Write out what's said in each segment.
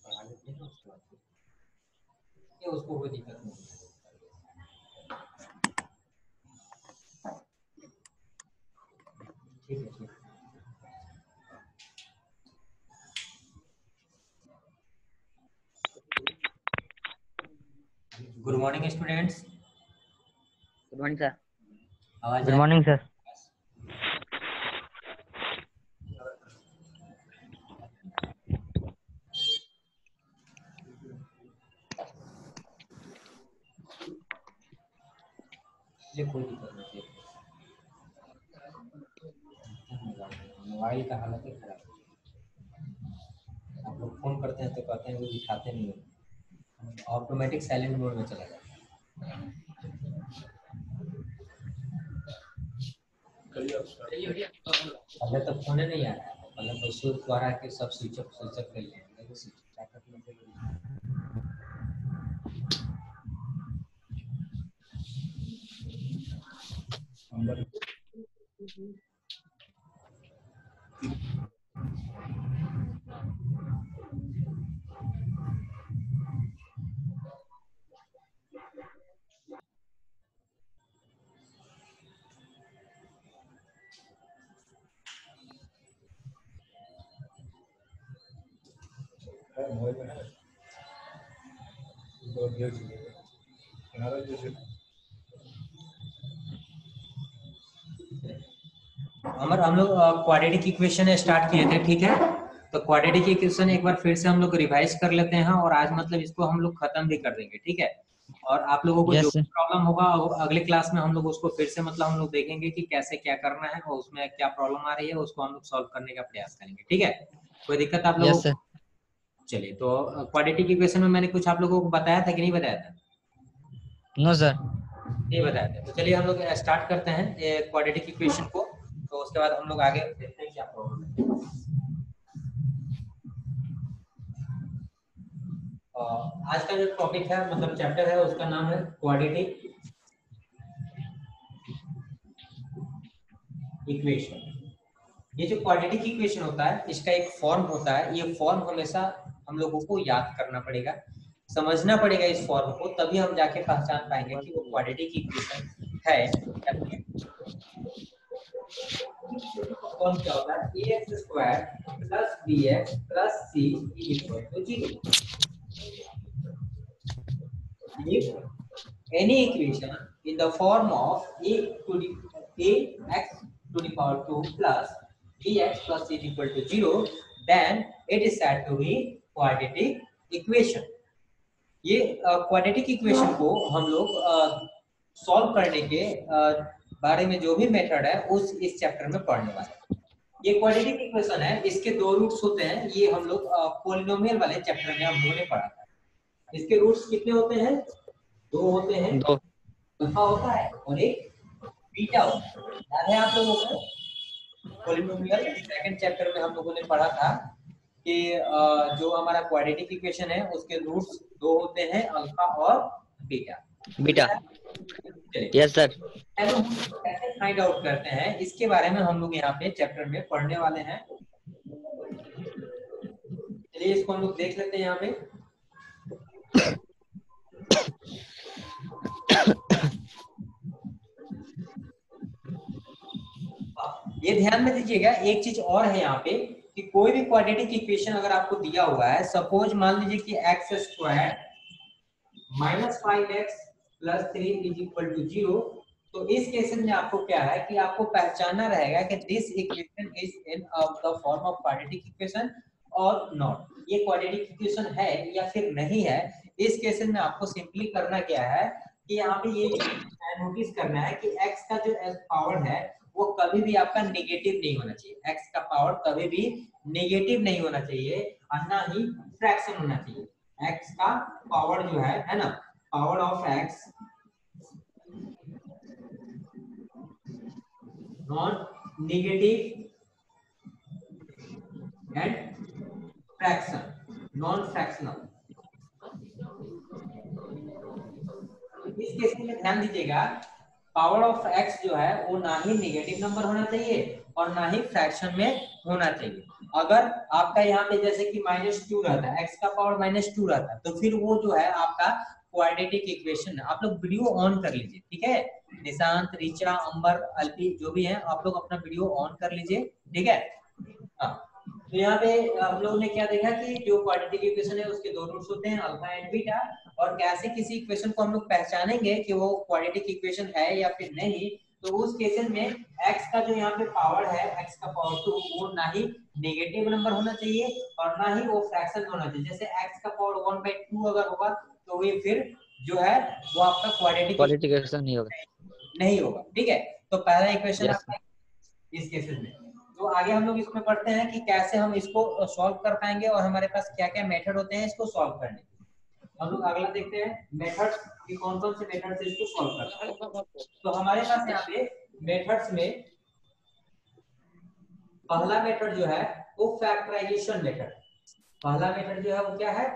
पढ़ा लेते हैं उसके बाद ये उसको कोई दिक्कत नहीं है। ठीक है ठीक। Good morning students. Good morning sir. आवाज गुड मॉर्निंग सर। ये कोई दिक्कत नहीं है। मोबाइल का हालत है खराब। आप लोग फोन करते हैं तो कहते हैं वो उठाते नहीं हो, ऑटोमेटिक साइलेंट मोड में चला जाता है। पहले तो फोन नहीं आ रहा है, पहले तो शुरू द्वारा के सब स्विच ऑफ कर लिए हम लोग क्वाड्रेटिक इक्वेशन स्टार्ट किए थे, ठीक है। तो क्वाड्रेटिक इक्वेशन एक बार फिर से हम लोग रिवाइज कर लेते हैं और आज मतलब इसको हम लोग खत्म भी कर देंगे, ठीक है। और आप लोगों को जो प्रॉब्लम होगा अगले क्लास में हम लोग उसको फिर से मतलब हम लोग देखेंगे कि कैसे क्या करना है और उसमें क्या प्रॉब्लम आ रही है उसको हम लोग सॉल्व करने का प्रयास करेंगे, ठीक है। कोई दिक्कत आप लोगों को? चलिए, तो क्वाड्रेटिक इक्वेशन में मैंने कुछ आप लोगों को बताया था कि नहीं बताया था? नो सर, नहीं बताया था। तो चलिए हम लोग स्टार्ट करते हैं क्वाड्रेटिक इक्वेशन को, तो उसके बाद हम लोग आगे देखते हैं क्या प्रॉब्लम है। आज का जो टॉपिक है मतलब चैप्टर है उसका नाम है क्वाड्रेटिक इक्वेशन। ये जो क्वाड्रेटिक इक्वेशन होता है इसका एक फॉर्म होता है, ये फॉर्म हमेशा हम लोगों को याद करना पड़ेगा, समझना पड़ेगा इस फॉर्म को, तभी हम जाके पहचान पाएंगे कि वो क्वाड्रेटिक इक्वेशन है। फॉर्म क्या होता है? ax² + bx + c = 0। If any equation in the form of ax to the power 2 plus bx plus c equal to 0, then it is said to be quadratic equation। ये quadratic equation को हम लोग solve करने के बारे में जो भी मेथड है उस इस चैप्टर में पढ़ने वाले हैं। ये क्वाड्रेटिक इक्वेशन है, इसके दो रूट्स होते हैं, ये हम लोग पॉलिनोमियल वाले चैप्टर में हम लोगों ने पढ़ा था। इसके रूट्स कितने होते हैं? दो होते हैं, दो अल्फा होता है और एक बीटा होता है। याद है आप लोगों को? पॉलिनोमियल सेकंड चैप्टर में हम लोगों ने पढ़ा था कि जो हमारा क्वाड्रेटिक इक्वेशन है उसके रूट्स दो होते हैं, अल्फा और बीटा। Yes sir. कैसे फाइंड आउट करते हैं इसके बारे में हम लोग यहाँ पे चैप्टर में पढ़ने वाले हैं। चलिए इसको हम लोग देख लेते हैं यहाँ पे। ये ध्यान में दीजिएगा, एक चीज और है यहाँ पे कि कोई भी क्वाड्रेटिक इक्वेशन अगर आपको दिया हुआ है, सपोज मान लीजिए कि x² - 5x + 3 = 0, तो इस केस में आपको क्या है कि आपको पहचानना रहेगा कि this equation is in the form of quadratic equation और नॉट। ये क्वाड्रेटिक इक्वेशन है या फिर नहीं है। इस केस में आपको सिंपली करना क्या है कि यहाँ पे ये नोटिस करना है कि x का जो पावर है वो कभी भी आपका नेगेटिव नहीं होना चाहिए। x का पावर कभी भी नेगेटिव नहीं होना चाहिए और ना ही फ्रैक्शन होना चाहिए। x का पावर जो है ना, power of x not negative and fraction non fractional. इस केस में ध्यान दीजिएगा, पावर ऑफ x जो है वो ना ही नेगेटिव नंबर होना चाहिए और ना ही फ्रैक्शन में होना चाहिए। अगर आपका यहाँ पे जैसे कि -2 रहता है, x का पावर -2 रहता है, तो फिर वो जो है आपका क्वाड्रेटिक इक्वेशन है। आप लोग वीडियो ऑन कर लीजिए, ठीक है, निशांत, ऋचा, अंबर, अल्पी जो भी है, आप लोग अपना वीडियो ऑन कर लीजिए, ठीक है। हाँ, तो यहाँ पे हम लोगों ने क्या देखा कि जो क्वाड्रेटिक इक्वेशन है उसके दो रूट्स होते हैं, अल्फा एंड बीटा, और कैसे किसी इक्वेशन को हम लोग पहचानेंगे कि वो क्वाड्रेटिक इक्वेशन है या फिर नहीं। तो उस केस में x का जो यहाँ पे पावर है, x का पावर 2, वो ना ही नेगेटिव नंबर होना चाहिए और ना ही वो फ्रैक्शन होना चाहिए। जैसे x का पावर 1/2 अगर होगा तो ये फिर जो है वो आपका क्वाड्रेटिक क्वालिफिकेशन नहीं होगा। नहीं होगा, ठीक है। तो पहला इक्वेशन यस आपका इस केसेस में। तो आगे हम लोग इसमें पढ़ते हैं कि कैसे हम इसको सॉल्व कर पाएंगे और हमारे पास क्या क्या मेथड होते हैं इसको सॉल्व करने के। हम लोग अगला देखते हैं मेथड्स कि कौन कौन से मेथड से इसको सॉल्व करते हैं। तो हमारे पास यहाँ पे मेथड्स में पहला मेथड जो है वो फैक्टराइजेशन मेथड। पहला मेथड जो है वो क्या है,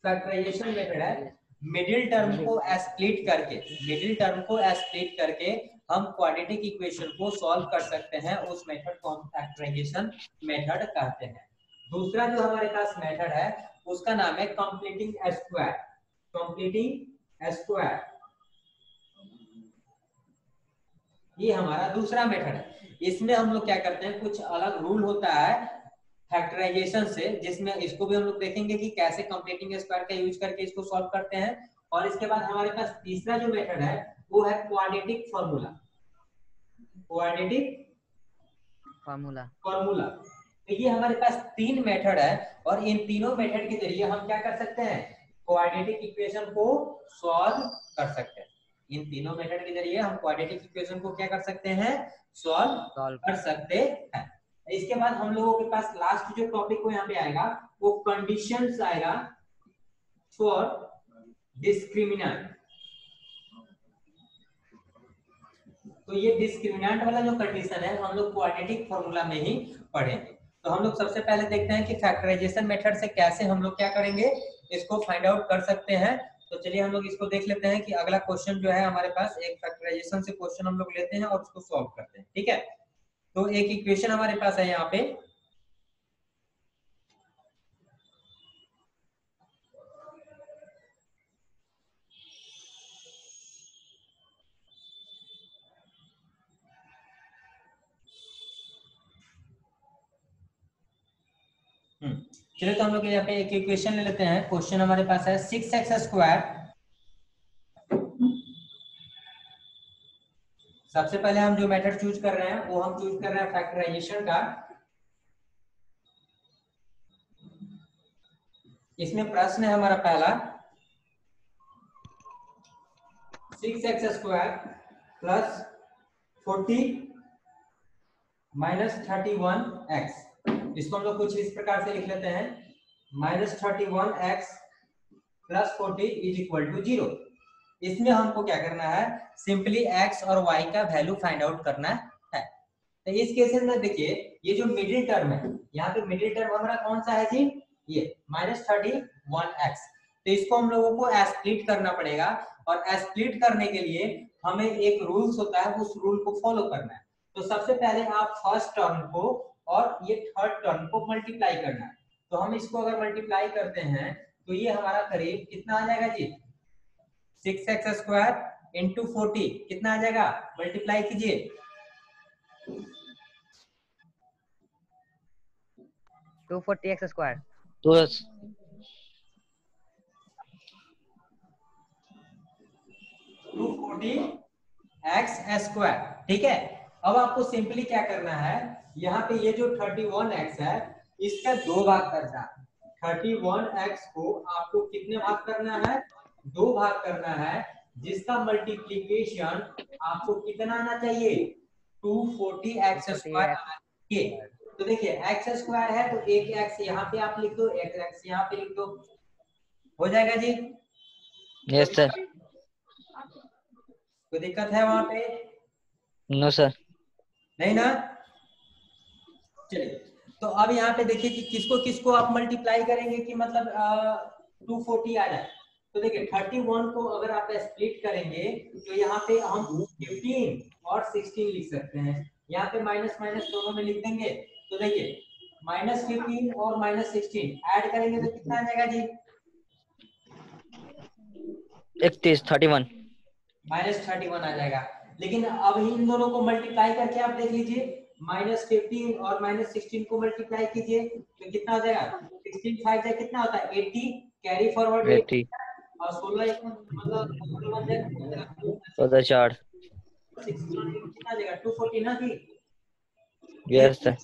फैक्टराइजेशन मेथड है। मिडिल टर्म को स्प्लिट करके, मिडिल टर्म को स्प्लिट करके हम क्वाड्रेटिक इक्वेशन को सॉल्व कर सकते हैं। उस मेथड को हम फैक्टराइजेशन मेथड कहते हैं। दूसरा जो हमारे पास मेथड है उसका नाम है कंप्लीटिंग स्क्वायर। कंप्लीटिंग स्क्वायर ये हमारा दूसरा मेथड है। इसमें हम लोग क्या करते हैं, कुछ अलग रूल होता है फैक्टराइजेशन से, जिसमें इसको भी हम लोग देखेंगे कि कैसे कंप्लीटिंग स्क्वायर का यूज करके इसको सॉल्व करते हैं। और इसके बाद हमारे पास तीसरा जो मेथड है वो है quadratic formula. Quadratic formula formula, तो ये हमारे पास तीन मेथड है और इन तीनों मेथड के जरिए हम क्या कर सकते हैं, क्वाड्रेटिक इक्वेशन को सॉल्व कर सकते हैं। इन तीनों मेथड के जरिए हम क्वाड्रेटिक इक्वेशन को क्या कर सकते हैं, सॉल्व कर सकते हैं। इसके बाद हम लोगों के पास लास्ट जो टॉपिक को यहाँ पे आएगा वो कंडीशंस आएगा फॉर डिस्क्रिमिनेंट। तो ये डिस्क्रिमिनेंट वाला जो कंडीशन है हम लोग क्वाड्रेटिक फार्मूला में ही पढ़ेंगे। तो हम लोग सबसे पहले देखते हैं कि फैक्टराइजेशन मेथड से कैसे हम लोग क्या करेंगे, इसको फाइंड आउट कर सकते हैं। तो चलिए हम लोग इसको देख लेते हैं कि अगला क्वेश्चन जो है हमारे पास एक फैक्टराइजेशन से क्वेश्चन हम लोग लेते हैं और उसको सॉल्व करते हैं, ठीक है। तो एक इक्वेशन हमारे पास है यहाँ पे, चलिए तो हम लोग यहाँ पे एक इक्वेशन ले लेते हैं। क्वेश्चन हमारे पास है 6x²। सबसे पहले हम जो मेथड चूज कर रहे हैं वो हम चूज कर रहे हैं फैक्टराइजेशन का। इसमें प्रश्न है हमारा पहला 6x² प्लस 40 माइनस 31x। इसको हम लोग कुछ इस प्रकार से लिख लेते हैं, -31x plus 40 is equal to 0। इसमें हमको क्या करना है, सिंपली x और y का वैल्यू फाइंड आउट करना है। तो इस केस में देखिए ये जो मिडिल टर्म है, यहाँ पे मिडिल टर्म हमारा कौन सा है जी, ये -31x। तो इसको हम लोगों को स्प्लिट करना पड़ेगा और स्प्लिट करने के लिए हमें एक रूल्स होता है, उस रूल को फॉलो करना है। तो सबसे पहले आप फर्स्ट टर्म को और ये थर्ड टर्म को मल्टीप्लाई करना है। तो हम इसको अगर मल्टीप्लाई करते हैं तो ये हमारा करीब कितना आ जाएगा जी, 6x² इंटू 40 कितना आ जाएगा, मल्टीप्लाई कीजिए, 240x²। 240x², ठीक है। अब आपको सिंपली क्या करना है, यहाँ पे ये जो 31x है इसका 2 भाग करना है। 31x को आपको कितने भाग करना है, 2 भाग करना है, जिसका मल्टीप्लीकेशन आपको कितना आना चाहिए, 240x² आना चाहिए। तो देखिए x² है तो एक x यहाँ पे आप लिख दो, एक x यहाँ पे लिख दो, हो जाएगा जी। Yes sir. कोई दिक्कत है वहां पे, नो सर। नहीं ना। चलिए तो अब यहाँ पे देखिए कि किसको किसको आप मल्टीप्लाई करेंगे कि मतलब 240 आ जाए। तो देखिए 31 को अगर आप स्प्लिट करेंगे तो यहाँ पे हम 15 और 16 लिख सकते हैं, यहाँ पे माइनस माइनस दोनों में लिख देंगे। तो देखिए -15 और -16 ऐड करेंगे तो कितना आ जाएगा जी? 31 -31 आ जाएगा। लेकिन अब इन दोनों को मल्टीप्लाई करके आप देख लीजिए, -15 और -16 को मल्टीप्लाई कीजिए तो कितना हो जाएगा? 16 5 जा कितना होता है? 80, कैरी फॉरवर्ड 80 और 16 एक मतलब 14 4 कितना आ जाएगा? 240 ना जी। Yes sir.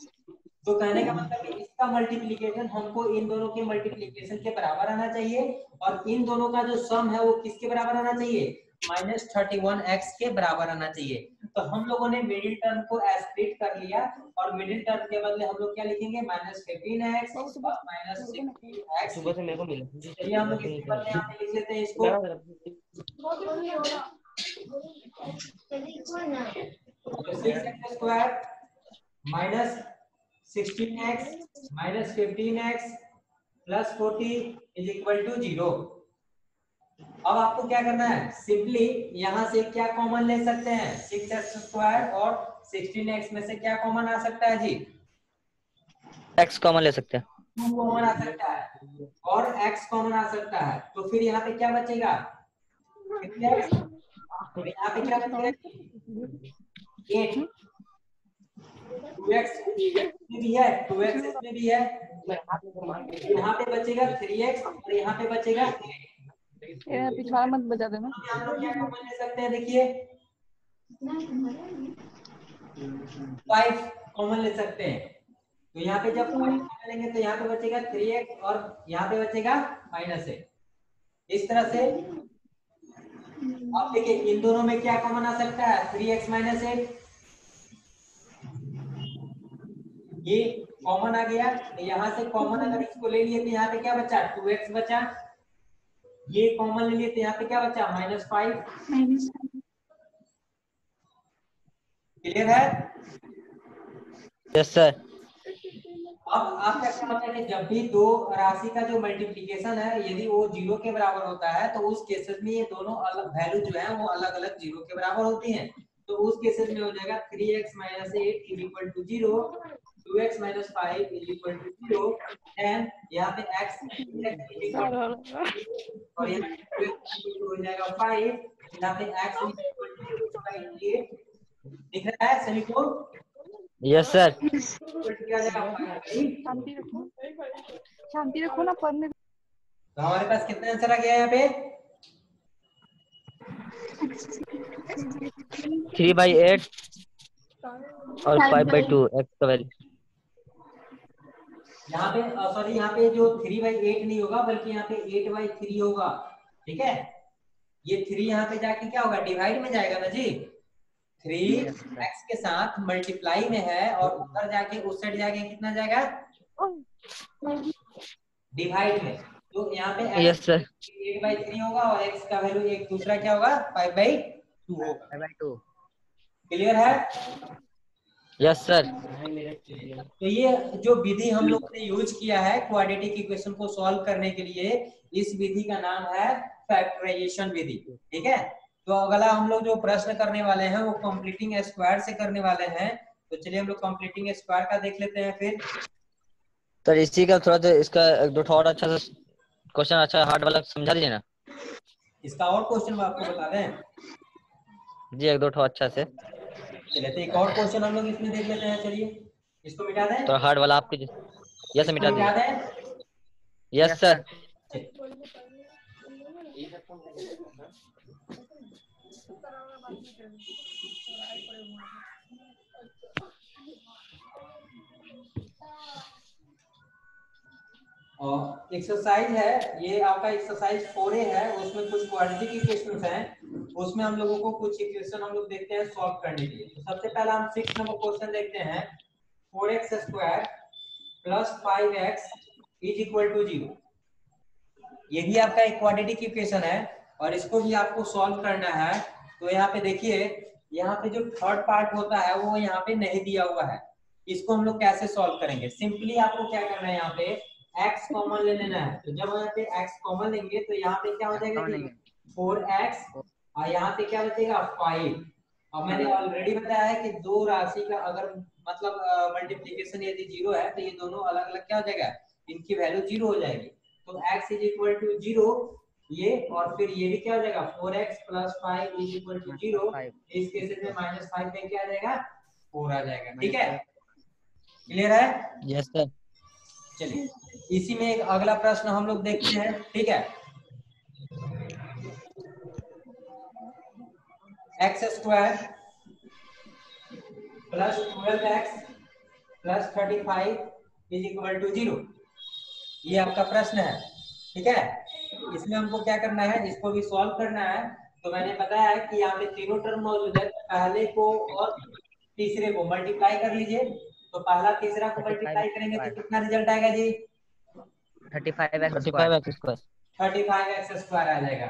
तो कहने का मतलब कि इसका मल्टीप्लिकेशन हमको इन दोनों के मल्टीप्लिकेशन के बराबर आना चाहिए, और इन दोनों का जो सम है वो किसके बराबर आना चाहिए? -31x के बराबर आना चाहिए। तो हम लोगों ने मिडिल टर्म को स्प्लिट कर लिया, और मिडिल टर्म के बदले हम लोग क्या लिखेंगे? -15x और -16x। सुबह से मेरे को मिला। चलिए हम लोग इसके बदले यहाँ पे लिख लेते हैं इसको 6x square -16x -15x plus 40 is equal to 0। अब आपको क्या करना है? सिंपली यहां से क्या कॉमन ले सकते हैं? 6x स्क्वायर और 16x में से क्या कॉमन आ सकता है जी? x कॉमन ले सकते हैं। 2 कॉमन आ सकता है और x कॉमन आ सकता है, तो फिर यहाँ पे क्या बचेगा? 6x, और यहाँ पे क्या बचेगा? 8। 2x इसमें भी है, 2x इसमें भी है, यहाँ पे बचेगा 3x और यहाँ पे बचेगा 8। पिछवाड़ा मत बजा देना। हम लोग क्या कॉमन ले सकते हैं? देखिए 5 कॉमन ले सकते हैं, तो यहाँ पे जब 5 कॉमन लेंगे तो यहाँ पे बचेगा 3x और यहाँ पे बचेगा -8। इस तरह से आप देखिए इन दोनों में क्या कॉमन आ सकता है? 3x -8, ये कॉमन आ गया। तो यहाँ से कॉमन अगर इसको ले लिए तो यहाँ पे क्या बचा? 2x बचा। ये कॉमन ले लिए तो यहाँ पे क्या बचा? -5। क्लियर है? Yes sir. अब आपका क्या होता है कि जब भी दो राशि का जो मल्टीप्लिकेशन है यदि वो 0 के बराबर होता है तो उस केसेस में ये दोनों अलग वैल्यू जो है वो अलग अलग 0 के बराबर होती हैं। तो उस केसेस में हो जाएगा 3x - 8 = 0, 2x - 5 = 0, एंड यहाँ पे x और यहाँ पे हो जाएगा 5, यहाँ पे x = 8 दिख रहा है सभी को? Yes sir. शांति रखो ना पढ़ने। तो हमारे पास कितना आंसर आ गया यहाँ पे? 3/8 और 5/2 x का वैल्यू। यहाँ पे सॉरी, यहाँ पे जो 3/8 नहीं होगा बल्कि यहाँ पे 8/3 होगा। ठीक है, ये 3 यहाँ पे जाके क्या होगा? डिवाइड में जाएगा ना जी। 3x के साथ मल्टीप्लाई में है और उधर जाके उस साइड जाके कितना जाएगा? डिवाइड में। तो यहाँ पे यस सर। 8/3 होगा और x का वैल्यू एक दूसरा क्या होगा? 5/2 होगा। 5/2। क्लियर है? Yes sir. तो ये जो विधि हम लोग ने यूज किया है क्वाड्रेटिक इक्वेशन को सॉल्व करने के लिए, इस विधि का नाम है फैक्टराइजेशन विधि। ठीक है, तो अगला हम लोग जो प्रश्न करने वाले हैं वो कंप्लीटिंग स्क्वायर से करने वाले हैं। तो चलिए हम लोग कंप्लीटिंग स्क्वायर का देख लेते हैं फिर। सर इसी का थोड़ा सा इसका एक दो और अच्छा सा क्वेश्चन, अच्छा हार्ड वाला समझा दीजिए ना। इसका और क्वेश्चन आपको बता दें जी, एक दो अच्छा से। चलिए तो एक और क्वेश्चन हम लोग इसमें देख लेते हैं। चलिए इसको मिटा दें। तो हार्ड वाला आपके यस मिटा मिटा दीजिए। दें। Yes sir. और एक्सरसाइज है ये आपका, एक्सरसाइज 4A है, उसमें कुछ क्वाड्रेटिक इक्वेशंस हैं, उसमें हम लोगों को कुछ इक्वेशन हम लोग देखते हैं सॉल्व करने के लिए। तो सबसे पहला हम 6 नंबर क्वेश्चन देखते हैं। 4x² + 5x = 0। ये भी आपका एक क्वाड्रेटिक इक्वेशन है और इसको भी आपको सॉल्व करना है। तो यहाँ पे देखिए, यहाँ पे जो थर्ड पार्ट होता है वो यहाँ पे नहीं दिया हुआ है। इसको हम लोग कैसे सॉल्व करेंगे? सिंपली आपको क्या करना है, यहाँ पे x कॉमन ले लेना है। तो जब यहाँ पे x कॉमन लेंगे तो यहाँ पे क्या हो जाएगा? 4x और यहाँ पे क्या बचेगा? 5 अब मैंने ऑलरेडी बताया है कि दो राशि का अगर मतलब मल्टीप्लीकेशन यदि जीरो है तो ये दोनों अलग अलग क्या हो जाएगा, इनकी वैल्यू जीरो हो जाएगी। तो x is equal to zero ये, और फिर ये भी क्या हो जाएगा 4x plus 5 is equal to zero. इस केस में -5 में क्या आ जाएगा 4 आ जाएगा। ठीक है, क्लियर है? Yes sir. चलिए इसी में एक अगला प्रश्न हम लोग देखते हैं। ठीक है, x square plus 12x plus 35 is equal to zero, ये आपका प्रश्न है। ठीक है, इसमें हमको क्या करना है, इसको भी सॉल्व करना है। तो मैंने बताया है कि यहाँ पे तीनों टर्म मौजूद है, पहले को और तीसरे को मल्टीप्लाई कर लीजिए। तो पहला तीसरा को मल्टीप्लाई करेंगे तो कितना रिजल्ट आएगा जी? 35x स्क्वायर 35x स्क्वायर आ जाएगा।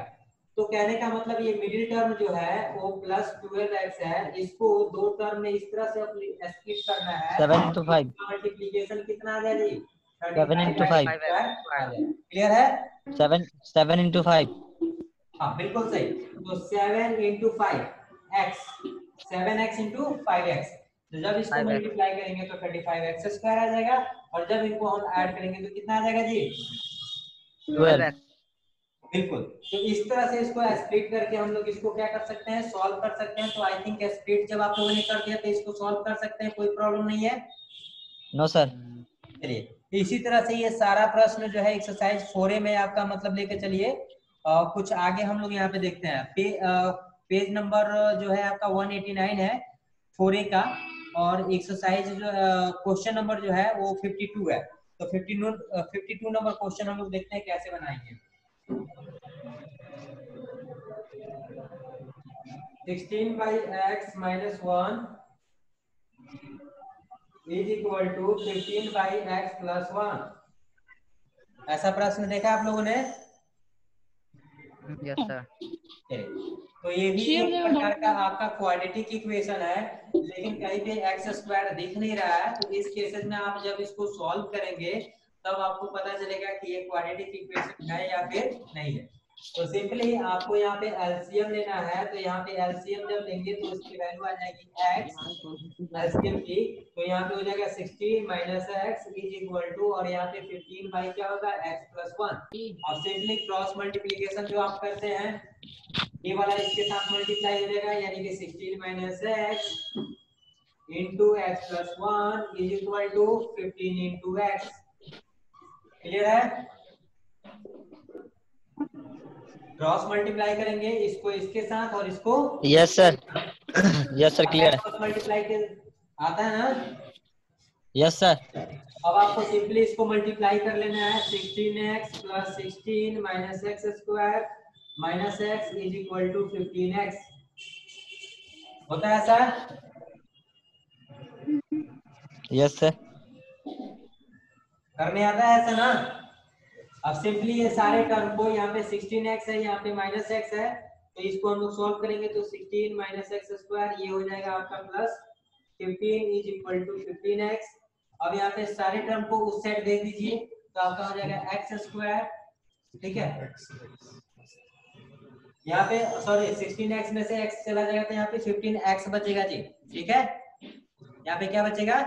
तो कहने का मतलब ये मिडिल टर्म जो है वो प्लस 12x है, इसको दो टर्म में इस तरह से स्प्लिट करना है। 7 into 5 मल्टीप्लिकेशन कितना आ जाएगा जी? 7 into 5 क्लियर है? 7 into 5 हाँ बिल्कुल सही। तो 7 into 5 x, 7x into 5x, तो जब इसको 5x मल्टीप्लाई करेंगे तो 35x स्क्वायर आ जाएगा, और जब इनको हम ऐड करेंगे तो कितना आ जाएगा जी? 12। बिल्कुल। तो इस तरह से इसको स्प्लिट करके हम लोग इसको क्या कर सकते हैं, सॉल्व कर सकते हैं। तो आई थिंक स्प्लिट जब आप लोगों ने कर दिया तो इसको सॉल्व कर सकते हैं, कोई प्रॉब्लम नहीं है। No sir. चलिए इसी तरह से ये सारा प्रश्न जो है एक्सरसाइज 4A में आपका मतलब लेके चलिए। कुछ आगे हम लोग यहाँ पे देखते हैं। पेज नंबर जो है आपका 189 है 4A का, और एक्सरसाइज जो क्वेश्चन नंबर जो है वो 52 है। तो 52 नंबर क्वेश्चन हम लोग देखते हैं कैसे बनाएंगे। 16 by x minus 1 is equal to 15 by x plus 1, ऐसा प्रश्न देखा आप लोगों ने? Yes sir. तो ये भी एक प्रकार का आपका क्वाड्रेटिक इक्वेशन है, लेकिन कहीं पे एक्स स्क्वायर दिख नहीं रहा है। तो इस केसेस में आप जब इसको सॉल्व करेंगे तब आपको पता चलेगा कि ये क्वाड्रेटिक इक्वेशन है या फिर नहीं है। तो सिंपली आपको यहाँ पे एलसीएम लेना है। तो यहाँ पे एलसीएम जब लेंगे तो उसकी वैल्यू आ जाएगी x एलसीएम की। तो यहाँ पे हो जाएगा 16 minus x is equal to, और यहाँ पे 15 बाई क्या होगा x प्लस 1। और सिंपली क्रॉस मल्टीप्लिकेशन जो आप करते हैं ये वाला इसके साथ मल्टीप्लाई हो जाएगा, यानी कि 16 minus x into x plus 1 is equal to 15 into x. Clear है? क्रॉस मल्टीप्लाई करेंगे इसको इसके साथ और इसको। Yes sir. Yes sir, clear है। क्रॉस मल्टीप्लाई के आता है ना? Yes sir. अब आपको सिंपली इसको मल्टीप्लाई कर लेना है। 16x plus 16 minus x square minus x is equal to 15x होता है सर? Yes sir. करने आता है ऐसा ना? अब सिंपली ये सारे टर्म को, यहाँ पे 16x है, यहाँ पे माइनस एक्स है, तो इसको हम लोग सॉल्व करेंगे तो 16 माइनस एक्स स्क्वायर ये हो जाएगा आपका plus 15 is equal to 15x। अब यहाँ पे सारे टर्म को उस साइड दे दीजिए तो आपका हो जाएगा एक्स स्क्वायर। ठीक है, यहाँ पे सॉरी 16x में से x चला जाएगा तो यहाँ पे 15x बचेगा जी। ठीक है, यहाँ पे क्या बचेगा?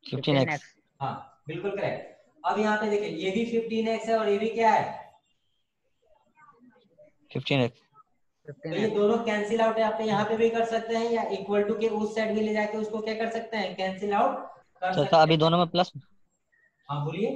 15x। हाँ बिल्कुल करेक्ट। अब यहाँ पे देखिए ये भी 15x है और ये भी क्या है? 15x। तो ये दोनों कैंसिल आउट है। आप यहाँ पे भी कर सकते हैं या इक्वल टू के उस साइड भी ले जाके उसको क्या कर सकते हैं, कैंसिल आउट कर सकते तो हैं। अभी दोनों में प्लस। हाँ बोलिए।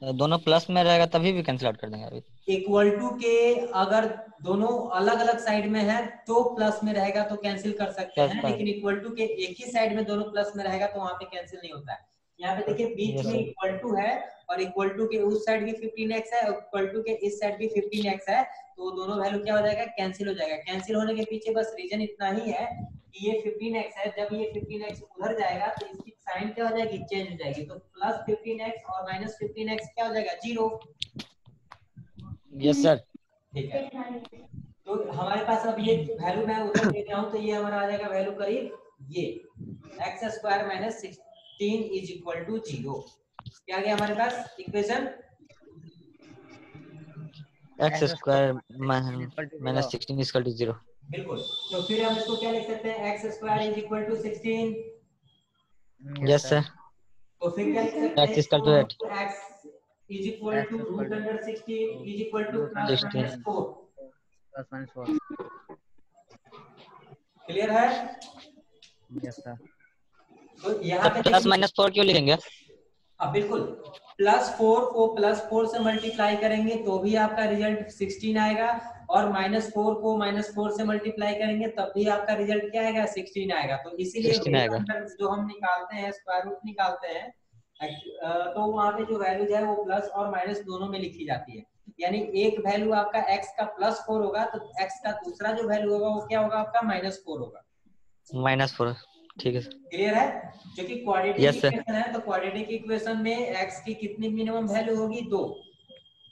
दोनों प्लस में रहेगा तभी भी कैंसिल आउट कर देंगे अभी। इक्वल टू के अगर दोनों अलग अलग साइड में है तो प्लस में रहेगा तो कैंसिल कर सकते हैं, लेकिन इक्वल टू के एक ही साइड में दोनों प्लस में रहेगा तो वहां पे कैंसिल नहीं होता है। यहाँ पे देखिए बीच में इक्वल टू है और इक्वल टू के उस साइड भी 15x है और इक्वल टू के इस साइड भी 15x है, तो दोनों वैल्यू क्या हो जाएगा, कैंसिल हो जाएगा। कैंसिल होने के पीछे बस रीजन इतना ही है कि ये 15x है, जब ये 15x उधर जाएगा तो इसकी साइन क्या हो जाएगी, चेंज हो जाएगी। तो प्लस 15x और माइनस 15x क्या हो जाएगा, 0। Yes sir. ठीक है, तो हमारे पास अब ये वैल्यू मैं उधर ले जाऊं तो ये हमारा आ जाएगा वैल्यू करीब ये x square minus 16 is equal to 0। क्या गया हमारे पास equation? X square minus 16 is equal to 0। बिल्कुल। तो फिर हम इसको क्या लिख सकते हैं, x square is equal to 16। Yes sir. तो फिर क्या लिख सकते हैं, x is equal to 8 x is equal to root under 16 is equal to plus 16। Minus 4। Clear है? Yes sir. तो यहाँ पे प्लस माइनस 4 क्यों लिखेंगे? अब बिल्कुल, +4 को +4 से मल्टीप्लाई करेंगे तो भी आपका रिजल्ट 16 आएगा, और -4 को -4 से मल्टीप्लाई करेंगे तब भी आपका रिजल्ट क्या आएगा, 16 आएगा। तो इसीलिए 16 आएगा। जो हम निकालते हैं, स्क्वायर रूट निकालते हैं, तो वहां पे जो वैल्यू है वो प्लस और माइनस दोनों में लिखी जाती है। यानी एक वैल्यू आपका x का +4 होगा तो x का दूसरा जो वैल्यू होगा वो क्या होगा, आपका -4 होगा। -4 ठीक है सर। क्लियर है? जो कि क्वाड्रेटिक यस सर। इक्वेशन है, तो क्वाड्रेटिक इक्वेशन में x की कितनी मिनिमम वैल्यू होगी, 2,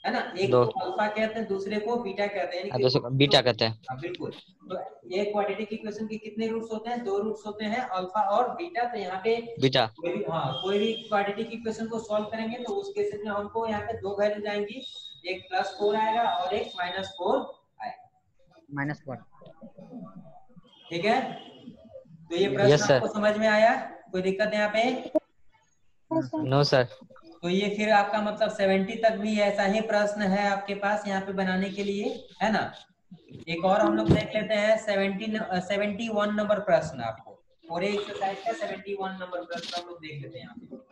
है ना। एक 2 को अल्फा कहते हैं, दूसरे को बीटा कहते हैं, यानी कि दूसरे बीटा कहते हैं। हाँ बिल्कुल। तो ये क्वाड्रेटिक इक्वेशन के कितने रूट्स होते हैं, 2 रूट्स होते हैं, अल्फा और बीटा। तो यहाँ पे बीटा। कोई भी क्वाड्रेटिक इक्वेशन को सॉल्व करेंगे तो उस केस में हमको यहाँ पे 2 वैल्यू जाएंगी, एक +4 आएगा और एक -4 आएगा। -4। ठीक है? तो ये प्रश्न यस सर। आपको समझ में आया? कोई दिक्कत है यहाँ पे? No sir. तो ये फिर आपका मतलब 70 तक भी ऐसा ही प्रश्न है आपके पास यहाँ पे बनाने के लिए, है ना। एक और हम लोग देख लेते हैं, 71 नंबर प्रश्न। आपको पूरे एक्सरसाइज का 71 नंबर प्रश्न हम लोग देख लेते हैं यहाँ पे।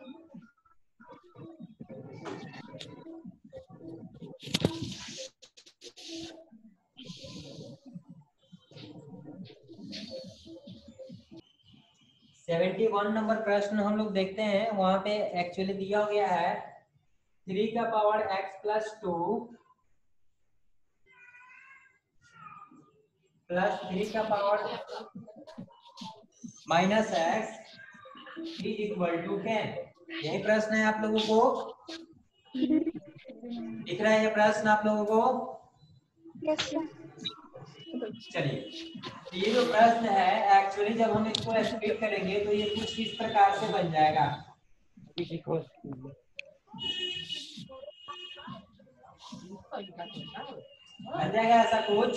सेवेंटी 71 नंबर प्रश्न हम लोग देखते हैं। वहां पे एक्चुअली दिया गया है 3 का पावर x प्लस 2 प्लस 3 का power minus x is equal to 10। यही प्रश्न है आप लोगों को, दिख रहा है ये प्रश्न आप लोगों को? चलिए, तो ये जो प्रश्न है एक्चुअली जब हम इसको एक्सप्लेन करेंगे तो ये कुछ इस प्रकार से बन जाएगा। बन जाएगा ऐसा कुछ।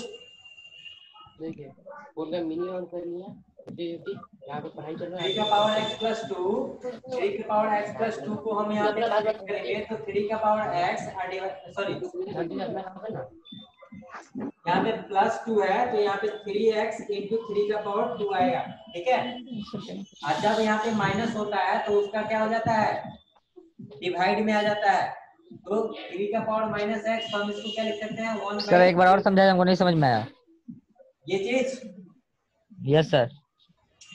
देखिए बोल का मिनी ऑन कर लिया, यहाँ पे पढ़ाई चल रहा है। 3 का पावर x प्लस 2, 3 का पावर x प्लस 2 को हम यहाँ पे डिवाइड करेंगे तो 3 का पावर x सॉरी यहाँ पे +2 है तो यहाँ पे 3x इंटू 3 का पावर 2 आएगा। ठीक है? और जब यहाँ पे माइनस होता है तो उसका क्या हो जाता है, डिवाइड में आ जाता है। तो 3 का पावर -x, हम इसको क्या लिख सकते हैं, 1 सर एक बार और समझाया, हमको नहीं समझ में आया ये चीज। Yes sir.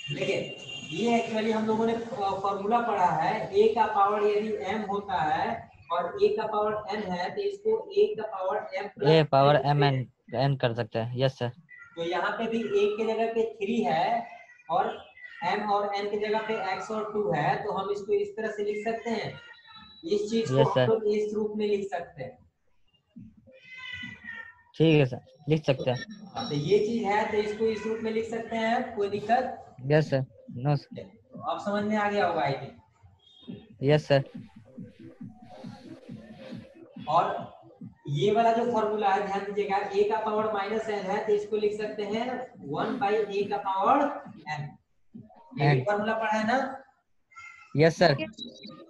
देखिए, ये एक्चुअली हम लोगों ने फॉर्मूला पढ़ा है, a का पावर यदि m होता है और a का पावर n है तो इसको a का पावर m ए प्लस पावर m n कर सकते हैं। Yes sir. तो यहाँ पे भी a की जगह पे 3 है और m और n की जगह पे x और 2 है, तो हम इसको इस तरह से लिख सकते हैं। इस चीज को यस हम सर। लोग इस रूप में लिख सकते हैं। ठीक है सर, लिख सकते हैं। तो ये चीज है तो इसको इस रूप में लिख सकते हैं, कोई दिक्कत? Yes sir. No sir. तो अब समझ में आ गया होगा आई थिंक। Yes sir. और ये वाला जो फॉर्मूला है ध्यान दीजिएगा, a का पावर -n है तो इसको लिख सकते हैं 1/a का पावर n। ये भी फॉर्मूला पढ़ा है ना? Yes sir.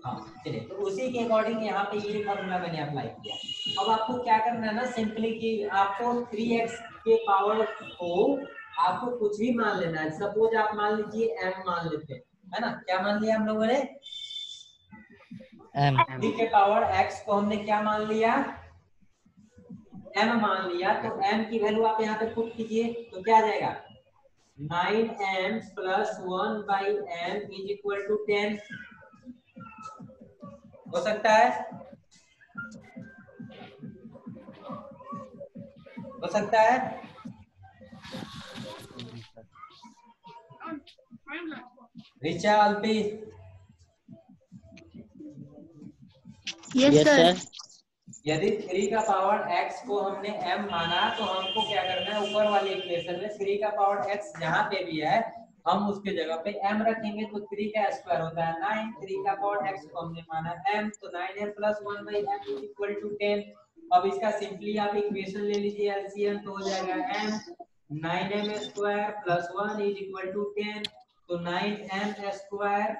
हाँ चलिए, तो उसी के अकॉर्डिंग यहाँ पे ये फॉर्मूला मैंने अप्लाई किया। अब आपको क्या करना है ना, सिंपली कि आपको 3x के पावर को आपको कुछ भी मान लेना है। सपोज आप मान लीजिए m मान लेते हैं, है ना। क्या मान लिया हम लोगों ने, m 3 के पावर x को हमने क्या मान लिया, m मान लिया। तो m की वैल्यू आप यहाँ पे पुट कीजिए तो क्या आ जाएगा, 9m plus 1/m is equal to 10। हो सकता है, हो सकता है। Richa, Alleppey, yes sir. यदि 3 का पावर x को हमने m माना तो हमको क्या करना है, ऊपर वाले इक्वेशन में 3 का पावर x जहां पे भी है हम उसके जगह पे m रखेंगे तो 3 का स्क्वायर होता है 9। 3 का पावर x को हमने माना m तो 9m plus 1/m is equal to 10। अब इसका सिंपली आप इक्वेशन ले लीजिए एलसीएम तो हो जाएगा m 9m square plus 1 is equal to 10, तो 9m square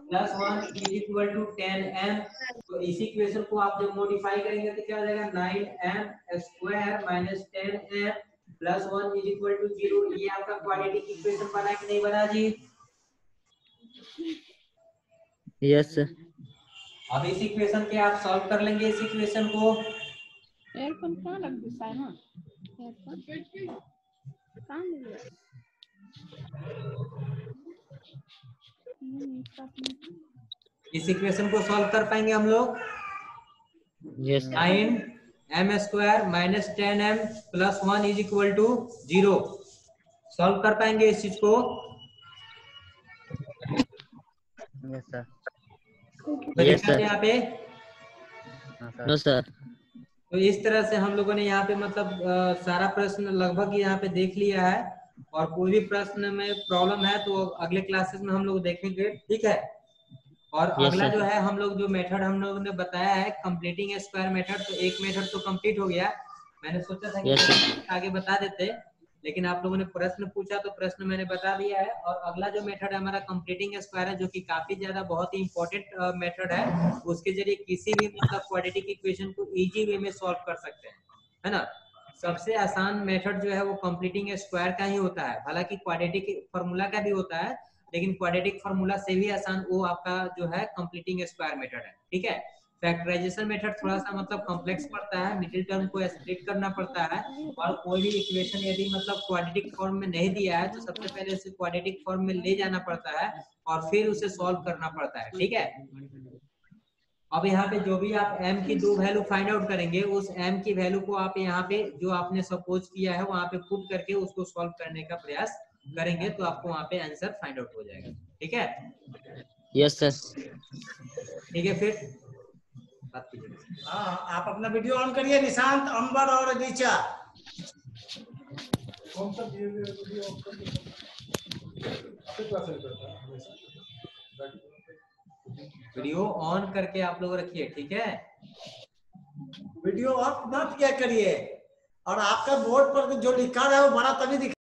plus 1 is equal to 10m। तो इसी इक्वेशन को आप जब मॉडिफाई करेंगे तो क्या हो जाएगा, 9m square minus 10m plus 1 is equal to 0। ये आपका क्वाड्रेटिक इक्वेशन बना कि नहीं बना जी? Yes sir. अब इस इक्वेशन के आप सॉल्व कर लेंगे इस इक्वेशन को। एयरफोन कहाँ रख दी साइमा? एयरफोन कहाँ मिल गया? इस इक्वेशन को सॉल्व कर पाएंगे हम लोग? Yes 9m square minus 10m plus 1 is equal to 0 solve कर पाएंगे इस चीज को? Yes sir. तो Yes, दिखा sir. दे यहाँ पे। हाँ नो सर। सर। तो इस तरह से हम लोगों ने यहाँ पे मतलब सारा प्रश्न लगभग यहाँ पे देख लिया है, और कोई भी प्रश्न में प्रॉब्लम है तो अगले क्लासेस में हम लोग देखेंगे, ठीक है। और Yes, अगला sir. जो है हम लोग जो मेथड हम लोगों ने बताया है कंप्लीटिंग स्क्वायर मेथड, तो एक मेथड तो कंप्लीट हो गया। मैंने सोचा था कि Yes, sir. आगे बता देते, लेकिन आप लोगों ने प्रश्न पूछा तो प्रश्न मैंने बता दिया है। और अगला जो मेथड है हमारा कंप्लीटिंग स्क्वायर है, जो कि काफी ज्यादा बहुत ही इंपॉर्टेंट मेथड है। उसके जरिए किसी भी मतलब क्वाड्रेटिक इक्वेशन को इजी वे में सॉल्व कर सकते हैं, है ना। सबसे आसान मेथड जो है वो कंप्लीटिंग स्क्वायर का ही होता है। हालांकि क्वाड्रेटिक फार्मूला का भी होता है, लेकिन क्वाड्रेटिक फार्मूला से भी आसान वो आपका जो है कंप्लीटिंग स्क्वायर मेथड है, ठीक है। फैक्टराइजेशन मेथड थोड़ा सा मतलब कॉम्प्लेक्स पड़ता है, मिडिल टर्म को स्प्लिट करना पड़ता है, और कोई भी इक्वेशन यदि मतलब क्वाड्रेटिक फॉर्म में नहीं दिया है तो सबसे पहले इसे क्वाड्रेटिक फॉर्म में ले जाना पड़ता है और फिर उसे सॉल्व करना पड़ता है, ठीक है। अब यहाँ पे जो भी आप m की दो वैल्यू फाइंड आउट करेंगे, उस m की वैल्यू को आप यहाँ पे जो आपने सपोज किया है वहां पे पुट करके उसको सॉल्व करने का प्रयास करेंगे, तो आपको वहां पे आंसर फाइंड आउट हो जाएगा, ठीक है। Yes sir. ठीक है, फिर बात कीजिए। हाँ, आप अपना वीडियो ऑन करिए निशांत, अंबर और नीचा। कौन सा वीडियो ऑन वीडियो ऑन करके आप लोग रखिए, ठीक है। वीडियो ऑफ मत किया करिए, और आपका बोर्ड पर जो लिखा है वो बड़ा तभी दिखा